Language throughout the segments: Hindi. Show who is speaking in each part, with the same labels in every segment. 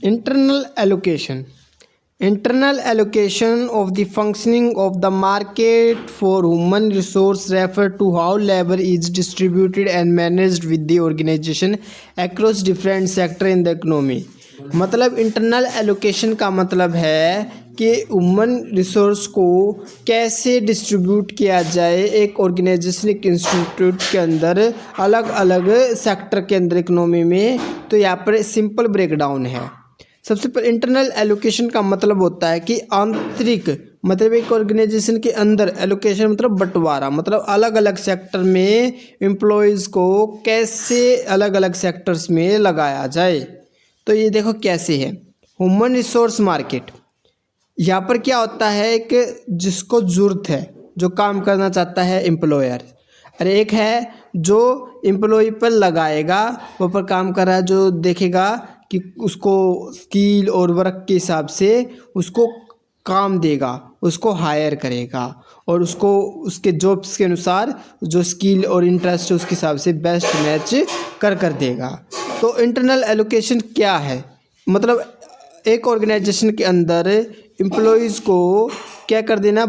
Speaker 1: Internal allocation. Internal allocation of the functioning of the market for human resource refer to how labor is distributed and managed with the organization across different sector in the economy. मतलब इंटरनल एलोकेशन का मतलब है कि ह्यूमन रिसोर्स को कैसे डिस्ट्रीब्यूट किया जाए एक ऑर्गेनाइजेशन एक इंस्टीट्यूट के अंदर अलग अलग सेक्टर के अंदर इकोनॉमी में। तो यहाँ पर सिंपल ब्रेकडाउन है। सबसे पहले इंटरनल एलोकेशन का मतलब होता है कि आंतरिक मतलब एक ऑर्गेनाइजेशन के अंदर एलोकेशन मतलब बंटवारा मतलब अलग अलग सेक्टर में एम्प्लॉयज़ को कैसे अलग अलग सेक्टर्स में लगाया जाए। तो ये देखो कैसे है ह्यूमन रिसोर्स मार्केट। यहाँ पर क्या होता है कि जिसको ज़रूरत है जो काम करना चाहता है एम्प्लॉयर, और एक है जो एम्प्लॉय पर लगाएगा वो पर काम कर रहा है जो देखेगा कि उसको स्किल और वर्क के हिसाब से उसको काम देगा, उसको हायर करेगा और उसको उसके जॉब्स के अनुसार जो स्किल और इंटरेस्ट है उसके हिसाब से बेस्ट मैच कर देगा। तो इंटरनल एलोकेशन क्या है मतलब एक ऑर्गेनाइजेशन के अंदर एम्प्लॉयज़ को क्या कर देना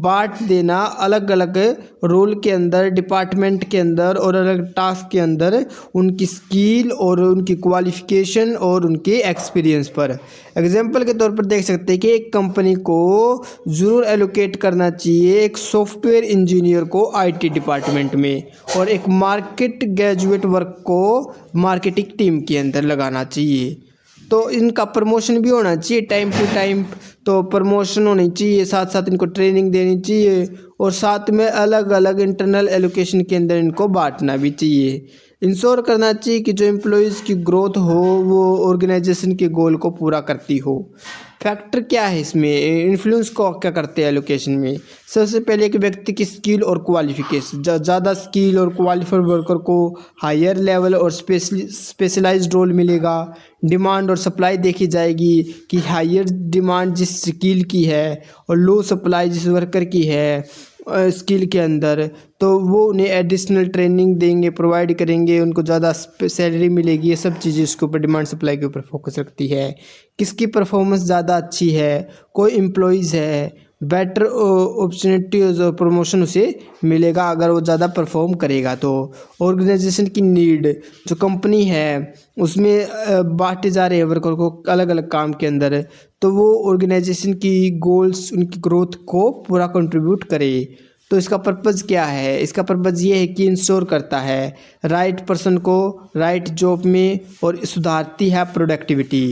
Speaker 1: बांट देना अलग अलग रोल के अंदर डिपार्टमेंट के अंदर और अलग टास्क के अंदर उनकी स्किल और उनकी क्वालिफ़िकेशन और उनके एक्सपीरियंस पर। एग्जांपल के तौर पर देख सकते हैं कि एक कंपनी को ज़रूर एलोकेट करना चाहिए एक सॉफ्टवेयर इंजीनियर को आईटी डिपार्टमेंट में और एक मार्केट ग्रेजुएट वर्क को मार्केटिंग टीम के अंदर लगाना चाहिए। तो इनका प्रमोशन भी होना चाहिए टाइम टू टाइम। तो प्रमोशन होनी चाहिए, साथ साथ इनको ट्रेनिंग देनी चाहिए और साथ में अलग अलग इंटरनल एलोकेशन के अंदर इनको बांटना भी चाहिए। इंश्योर करना चाहिए कि जो एम्प्लॉयज़ की ग्रोथ हो वो ऑर्गेनाइजेशन के गोल को पूरा करती हो। फैक्टर क्या है इसमें इन्फ्लुएंस को क्या करते हैं एलोकेशन में। सबसे पहले एक व्यक्ति की स्किल और क्वालिफिकेशन, ज़्यादा स्किल और क्वालिफाइड वर्कर को हायर लेवल और स्पेशलाइज्ड रोल मिलेगा। डिमांड और सप्लाई देखी जाएगी कि हायर डिमांड जिस स्किल की है और लो सप्लाई जिस वर्कर की है स्किल के अंदर, तो वो उन्हें एडिशनल ट्रेनिंग देंगे प्रोवाइड करेंगे, उनको ज़्यादा सैलरी मिलेगी। ये सब चीज़ें इसके ऊपर डिमांड सप्लाई के ऊपर फोकस रखती है। किसकी परफॉर्मेंस ज़्यादा अच्छी है, कोई एम्प्लॉयज़ है बेटर अपॉर्चुनिटीज और प्रमोशन उसे मिलेगा अगर वो ज़्यादा परफॉर्म करेगा। तो ऑर्गेनाइजेशन की नीड जो कंपनी है उसमें बांटे जा रहे हैं वर्कर को अलग अलग काम के अंदर, तो वो ऑर्गेनाइजेशन की गोल्स उनकी ग्रोथ को पूरा कंट्रीब्यूट करे। तो इसका पर्पज़ क्या है, इसका पर्पज़ ये है कि इंश्योर करता है राइट पर्सन को राइट जॉब में और सुधारती है productivity.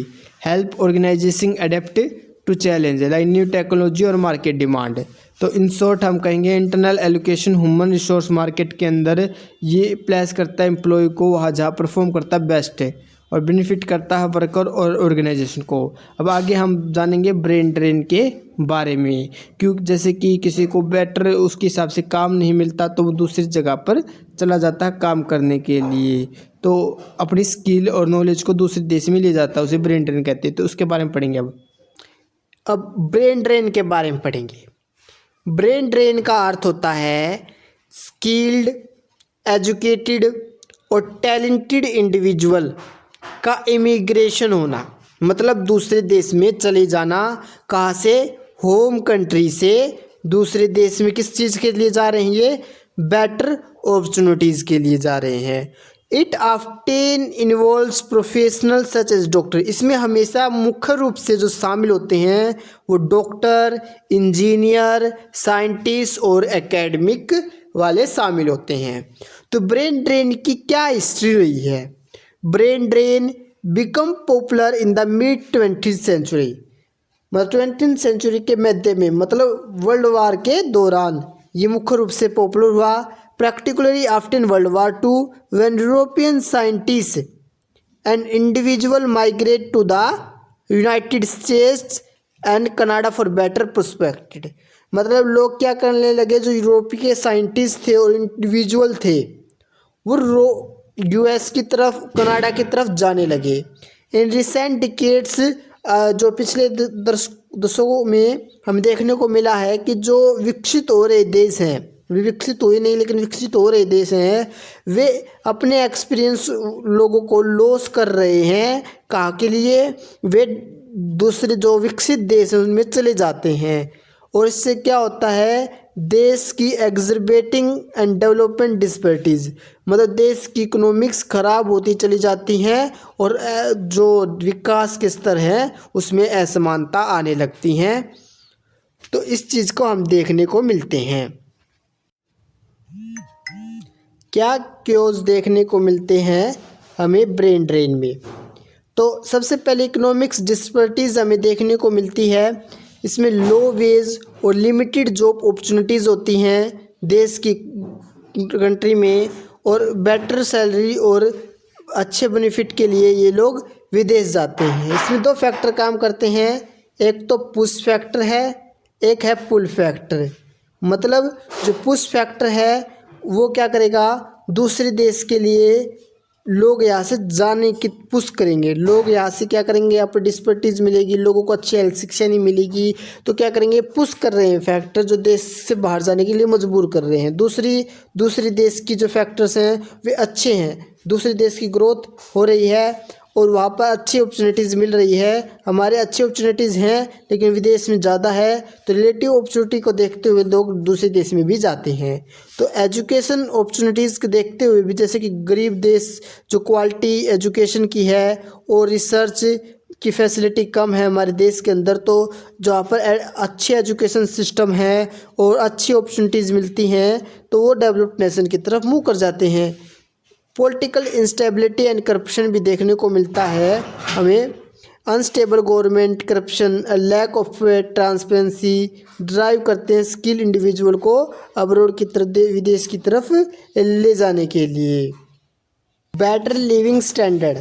Speaker 1: Help organisation adapt to challenge like new technology और मार्केट डिमांड। तो इन शॉर्ट हम कहेंगे internal allocation human resource market के अंदर ये प्लेस करता है एम्प्लॉय को वहाँ जहाँ परफॉर्म करता है बेस्ट है और बेनिफिट करता है वर्कर और ऑर्गेनाइजेशन को। अब आगे हम जानेंगे ब्रेन ड्रेन के बारे में, क्योंकि जैसे कि किसी को बेटर उसके हिसाब से काम नहीं मिलता तो वो दूसरी जगह पर चला जाता है काम करने के लिए, तो अपनी स्किल और नॉलेज को दूसरे देश में ले जाता है, उसे ब्रेन ड्रेन कहते हैं। तो उसके बारे में पढ़ेंगे। अब ब्रेन ड्रेन के बारे में पढ़ेंगे। ब्रेन ड्रेन का अर्थ होता है स्किल्ड एजुकेटेड और टैलेंटेड इंडिविजुअल का इमिग्रेशन होना, मतलब दूसरे देश में चले जाना। कहाँ से, होम कंट्री से दूसरे देश में किस चीज़ के लिए जा रहे हैं, ये बेटर अपॉर्चुनिटीज़ के लिए जा रहे हैं। It often involves professional such as doctor, इसमें हमेशा मुख्य रूप से जो शामिल होते हैं वो डॉक्टर, इंजीनियर, साइंटिस्ट और एकेडमिक वाले शामिल होते हैं। तो ब्रेन ड्रेन की क्या हिस्ट्री रही है। Brain drain become popular in the mid 20th century, मतलब 20th सेंचुरी के मध्य में, मतलब वर्ल्ड वार के दौरान ये मुख्य रूप से पॉपुलर हुआ। Particularly after World War II, when European scientists and individuals migrate to the United States and Canada for better prospects, मतलब लोग क्या करने लगे, जो यूरोपीय साइंटिस्ट थे और इंडिविजुअल थे वो यूएस की तरफ कनाडा की तरफ जाने लगे। इन रिसेंट डिकेड्स, जो पिछले दशकों में हम देखने को मिला है कि जो विकसित हो रहे देश हैं विकसित हुए नहीं लेकिन विकसित हो रहे देश हैं, वे अपने एक्सपीरियंस लोगों को लॉस कर रहे हैं। कहाँ के लिए? वे दूसरे जो विकसित देश हैं उनमें चले जाते हैं। और इससे क्या होता है? देश की एग्जर्बेटिंग एंड डेवलपमेंट डिस्पैरिटीज़, मतलब देश की इकोनॉमिक्स खराब होती चली जाती हैं और जो विकास के स्तर हैं उसमें असमानता आने लगती हैं। तो इस चीज़ को हम देखने को मिलते हैं। क्या क्योज देखने को मिलते हैं हमें ब्रेन ड्रेन में? तो सबसे पहले इकोनॉमिक्स डिस्पैरिटीज़ हमें देखने को मिलती है। इसमें लो वेज और लिमिटेड जॉब अपॉर्चुनिटीज़ होती हैं देश की कंट्री में, और बेटर सैलरी और अच्छे बेनिफिट के लिए ये लोग विदेश जाते हैं। इसमें दो फैक्टर काम करते हैं, एक तो पुश फैक्टर है, एक है पुल फैक्टर। मतलब जो पुश फैक्टर है वो क्या करेगा? दूसरे देश के लिए लोग यहाँ से जाने की पुश करेंगे। लोग यहाँ से क्या करेंगे? यहाँ पर डिस्पैरिटीज़ मिलेगी, लोगों को अच्छी हेल्थ शिक्षा नहीं मिलेगी, तो क्या करेंगे? पुश कर रहे हैं फैक्टर जो देश से बाहर जाने के लिए मजबूर कर रहे हैं। दूसरी देश की जो फैक्टर्स हैं वे अच्छे हैं, दूसरे देश की ग्रोथ हो रही है और वहाँ पर अच्छी अपॉर्चुनिटीज़ मिल रही है। हमारे अच्छी अपॉर्चुनिटीज़ हैं लेकिन विदेश में ज़्यादा है, तो रिलेटिव अपॉर्चुनिटी को देखते हुए लोग दूसरे देश में भी जाते हैं। तो एजुकेशन अपॉर्चुनिटीज़ को देखते हुए भी, जैसे कि गरीब देश जो क्वालिटी एजुकेशन की है और रिसर्च की फैसिलिटी कम है हमारे देश के अंदर, तो जहाँ पर अच्छे एजुकेशन सिस्टम है और अच्छी अपॉर्चुनिटीज़ मिलती हैं तो वो डेवलप्ड नेशन की तरफ मूव कर जाते हैं। पॉलिटिकल इंस्टेबिलिटी एंड करप्शन भी देखने को मिलता है हमें। Unstable government, corruption, lack of transparency drive करते हैं स्किल इंडिविजुअल को अब्रॉड की तरफ, विदेश की तरफ ले जाने के लिए। Better living standard,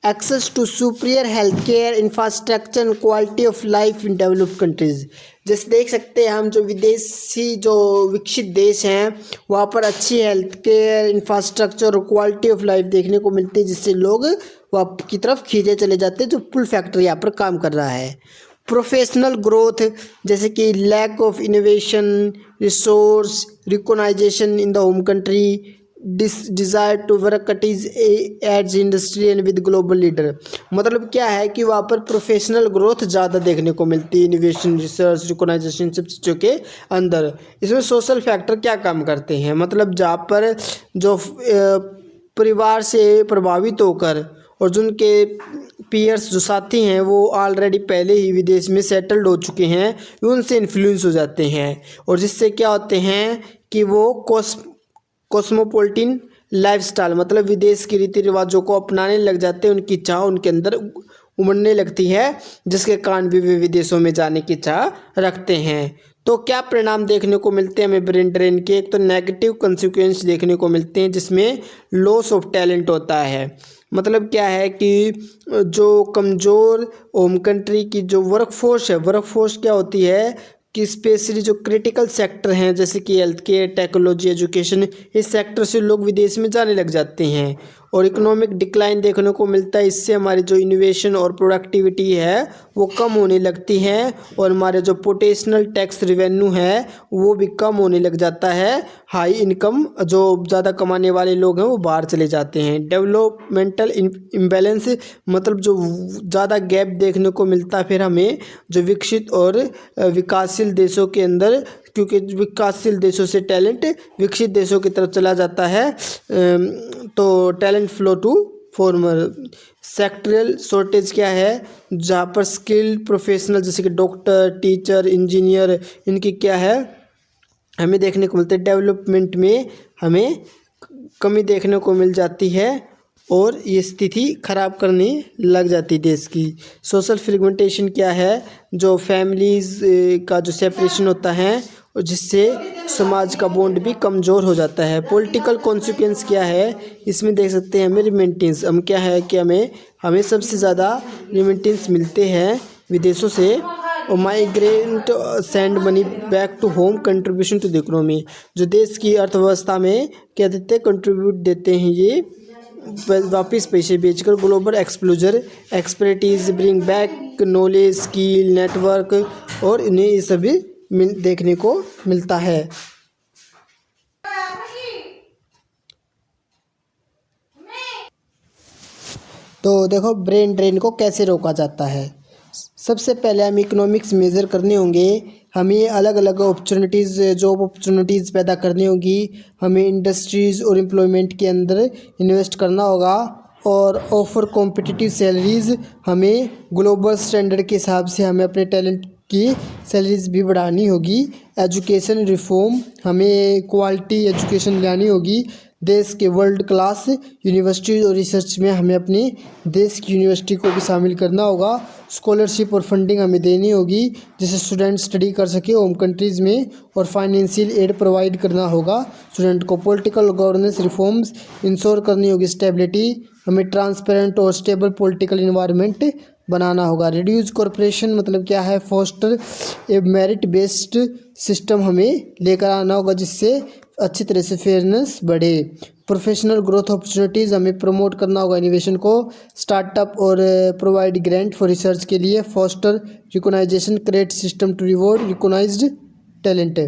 Speaker 1: access to superior health care infrastructure and quality of life in developed countries. जैसे देख सकते हैं हम जो विदेशी जो विकसित देश हैं वहाँ पर अच्छी हेल्थ केयर, इंफ्रास्ट्रक्चर और क्वालिटी ऑफ लाइफ देखने को मिलती है, जिससे लोग वहाँ की तरफ खींचे चले जाते हैं, जो पुल फैक्टर यहाँ पर काम कर रहा है। प्रोफेशनल ग्रोथ, जैसे कि lack of innovation, resource recognisation in the home country, desire to work cutting edge industry and with global leader. मतलब क्या है कि वहाँ पर प्रोफेशनल ग्रोथ ज़्यादा देखने को मिलती है, इनोवेशन, रिसर्च, रिकॉग्नाइजेशन सब चीज़ों के अंदर। इसमें सोशल फैक्टर क्या काम करते हैं? मतलब जहाँ पर जो परिवार से प्रभावित होकर और जिनके पीयर्स जो साथी हैं वो ऑलरेडी पहले ही विदेश में सेटल्ड हो चुके हैं, वे उनसे इन्फ्लुएंस हो जाते हैं और जिससे क्या होते हैं कि वो कॉस्मोपॉलिटन लाइफस्टाइल, मतलब विदेश के रीति रिवाजों को अपनाने लग जाते हैं। उनकी चाह उनके अंदर उमड़ने लगती है, जिसके कारण भी वे विदेशों में जाने की चाह रखते हैं। तो क्या परिणाम देखने को मिलते हैं हमें ब्रेन ड्रेन के? एक तो नेगेटिव कंसिक्वेंस देखने को मिलते हैं, जिसमें लॉस ऑफ टैलेंट होता है। मतलब क्या है कि जो कमज़ोर होम कंट्री की जो वर्कफोर्स है, वर्कफोर्स क्या होती है कि स्पेशली जो क्रिटिकल सेक्टर हैं जैसे कि हेल्थ केयर, टेक्नोलॉजी, एजुकेशन, इस सेक्टर से लोग विदेश में जाने लग जाते हैं और इकोनॉमिक डिक्लाइन देखने को मिलता है। इससे हमारी जो इनोवेशन और प्रोडक्टिविटी है वो कम होने लगती है और हमारे जो पोटेंशियल टैक्स रिवेन्यू है वो भी कम होने लग जाता है। हाई इनकम जो ज़्यादा कमाने वाले लोग हैं वो बाहर चले जाते हैं। डेवलपमेंटल इम्बैलेंस, मतलब जो ज़्यादा गैप देखने को मिलता है फिर हमें जो विकसित और विकासशील देशों के अंदर, क्योंकि विकासशील देशों से टैलेंट विकसित देशों की तरफ चला जाता है, तो talent flow to former. Sectoral shortage क्या है? जहाँ पर स्किल्ड प्रोफेशनल जैसे कि डॉक्टर, टीचर, इंजीनियर, इनकी क्या है हमें देखने को मिलते हैं। डेवलपमेंट में हमें कमी देखने को मिल जाती है और ये स्थिति खराब करने लग जाती है देश की। सोशल फ्रेगमेंटेशन क्या है? जो फैमिलीज़ का जो सेपरेशन होता है और जिससे समाज का बॉन्ड भी कमज़ोर हो जाता है। पॉलिटिकल कॉन्सिक्वेंस क्या है? इसमें देख सकते हैं हमें रिमिटेंस, हम क्या है कि हमें सबसे ज़्यादा रिमिटेंस मिलते हैं विदेशों से और migrant send money back to home, contribution to the economy, जो देश की अर्थव्यवस्था में क्या देते हैं? कंट्रीब्यूट देते हैं ये वापस पैसे बेचकर। Global exposure, expertise, bring back knowledge, skill, network और इन्हें ये सभी देखने को मिलता है। तो देखो ब्रेन ड्रेन को कैसे रोका जाता है। सबसे पहले हम इकोनॉमिक्स मेज़र करने होंगे, हमें अलग अलग अपॉर्चुनिटीज़, जॉब अपॉर्चुनिटीज़ पैदा करनी होगी, हमें इंडस्ट्रीज़ और एम्प्लॉयमेंट के अंदर इन्वेस्ट करना होगा और ऑफर कॉम्पिटिटिव सैलरीज़, हमें ग्लोबल स्टैंडर्ड के हिसाब से हमें अपने टैलेंट की सैलरीज भी बढ़ानी होगी। एजुकेशन रिफॉर्म, हमें क्वालिटी एजुकेशन लानी होगी। देश के वर्ल्ड क्लास यूनिवर्सिटी और रिसर्च में हमें अपने देश की यूनिवर्सिटी को भी शामिल करना होगा। स्कॉलरशिप और फंडिंग हमें देनी होगी जिससे स्टूडेंट स्टडी कर सके होम कंट्रीज़ में, और फाइनेंशियल एड प्रोवाइड करना होगा स्टूडेंट को। पॉलिटिकल गवर्नेंस रिफॉर्म्स इंश्योर करनी होगी स्टेबिलिटी, हमें ट्रांसपेरेंट और स्टेबल पॉलिटिकल इन्वायरमेंट बनाना होगा। रिड्यूस कॉरपोरेशन मतलब क्या है, फोस्टर ए मेरिट बेस्ड सिस्टम हमें लेकर आना होगा जिससे अच्छी तरह से फेयरनेस बढ़े। प्रोफेशनल ग्रोथ अपॉर्चुनिटीज़, हमें प्रमोट करना होगा इनोवेशन को। स्टार्टअप और प्रोवाइड ग्रांट फॉर रिसर्च के लिए। Foster recognisation, create system to reward recognised talent.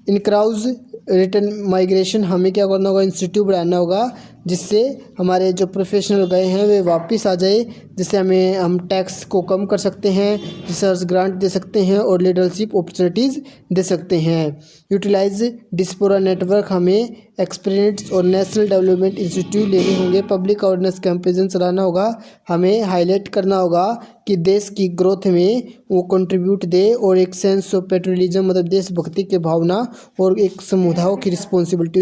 Speaker 1: Encourage return migration, हमें क्या करना होगा, इंस्टीट्यूट बढ़ाना होगा जिससे हमारे जो प्रोफेशनल गए हैं वे वापस आ जाए, जिससे हम टैक्स को कम कर सकते हैं, रिसर्च ग्रांट दे सकते हैं और लीडरशिप अपॉर्चुनिटीज़ दे सकते हैं। यूटिलाइज डिस्पोरा नेटवर्क, हमें एक्सपीरियंस और नेशनल डेवलपमेंट इंस्टीट्यूट लेने होंगे। पब्लिक अवेयरनेस कैंपेन चलाना होगा, हमें हाईलाइट करना होगा कि देश की ग्रोथ में वो कंट्रीब्यूट दे, और एक सेंस ऑफ पेट्रियटिज्म मतलब देशभक्ति की भावना और एक समुदायों की रिस्पॉन्सिबिलिटी